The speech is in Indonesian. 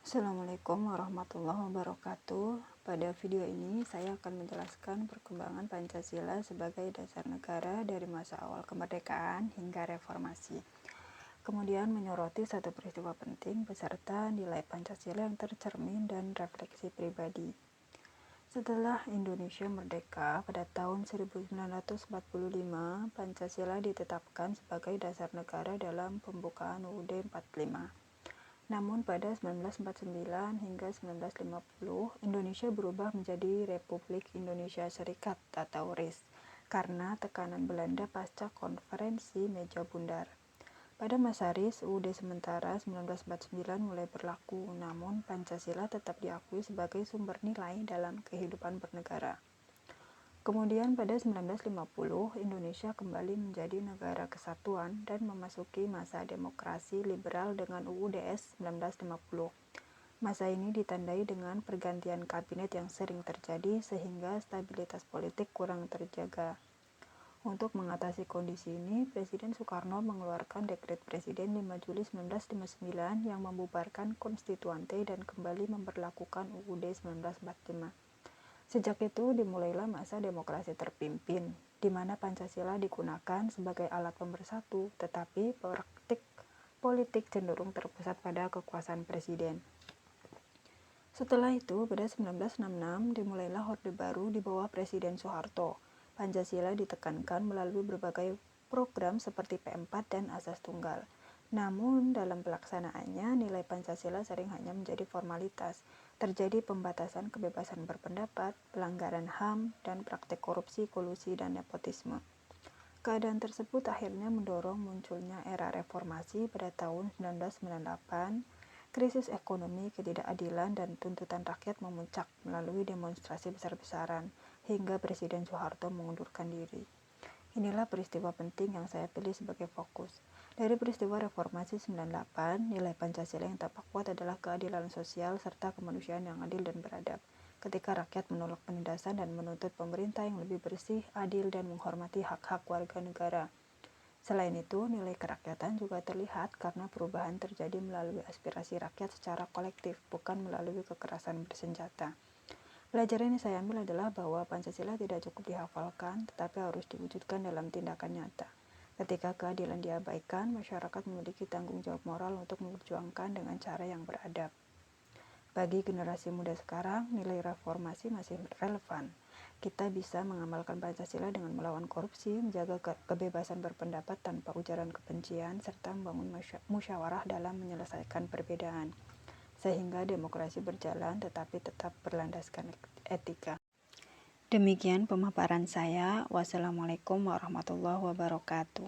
Assalamualaikum warahmatullahi wabarakatuh. Pada video ini saya akan menjelaskan perkembangan Pancasila sebagai dasar negara dari masa awal kemerdekaan hingga reformasi. Kemudian menyoroti satu peristiwa penting beserta nilai Pancasila yang tercermin dan refleksi pribadi. Setelah Indonesia merdeka pada tahun 1945, Pancasila ditetapkan sebagai dasar negara dalam pembukaan UUD 45. Namun pada 1949 hingga 1950, Indonesia berubah menjadi Republik Indonesia Serikat atau RIS karena tekanan Belanda pasca Konferensi Meja Bundar. Pada masa RIS, UUD sementara 1949 mulai berlaku, namun Pancasila tetap diakui sebagai sumber nilai dalam kehidupan bernegara. Kemudian pada 1950, Indonesia kembali menjadi negara kesatuan dan memasuki masa demokrasi liberal dengan UUDS 1950. Masa ini ditandai dengan pergantian kabinet yang sering terjadi sehingga stabilitas politik kurang terjaga. Untuk mengatasi kondisi ini, Presiden Soekarno mengeluarkan Dekret Presiden 5 Juli 1959 yang membubarkan Konstituante dan kembali memberlakukan UUD 1945. Sejak itu dimulailah masa demokrasi terpimpin, di mana Pancasila digunakan sebagai alat pemersatu, tetapi praktik politik cenderung terpusat pada kekuasaan presiden. Setelah itu, pada 1966 dimulailah Orde Baru di bawah Presiden Soeharto. Pancasila ditekankan melalui berbagai program seperti P4 dan Asas Tunggal. Namun, dalam pelaksanaannya, nilai Pancasila sering hanya menjadi formalitas. Terjadi pembatasan kebebasan berpendapat, pelanggaran HAM, dan praktik korupsi, kolusi, dan nepotisme. Keadaan tersebut akhirnya mendorong munculnya era reformasi pada tahun 1998. Krisis ekonomi, ketidakadilan, dan tuntutan rakyat memuncak melalui demonstrasi besar-besaran, hingga Presiden Soeharto mengundurkan diri. Inilah peristiwa penting yang saya pilih sebagai fokus. Dari peristiwa reformasi 98, nilai Pancasila yang tampak kuat adalah keadilan sosial serta kemanusiaan yang adil dan beradab. Ketika rakyat menolak penindasan dan menuntut pemerintah yang lebih bersih, adil, dan menghormati hak-hak warga negara. Selain itu, nilai kerakyatan juga terlihat karena perubahan terjadi melalui aspirasi rakyat secara kolektif, bukan melalui kekerasan bersenjata. Pelajaran yang saya ambil adalah bahwa Pancasila tidak cukup dihafalkan, tetapi harus diwujudkan dalam tindakan nyata. Ketika keadilan diabaikan, masyarakat memiliki tanggung jawab moral untuk memperjuangkan dengan cara yang beradab. Bagi generasi muda sekarang, nilai reformasi masih relevan. Kita bisa mengamalkan Pancasila dengan melawan korupsi, menjaga kebebasan berpendapat tanpa ujaran kebencian, serta membangun musyawarah dalam menyelesaikan perbedaan. Sehingga demokrasi berjalan tetapi tetap berlandaskan etika. Demikian pemaparan saya. Wassalamualaikum warahmatullahi wabarakatuh.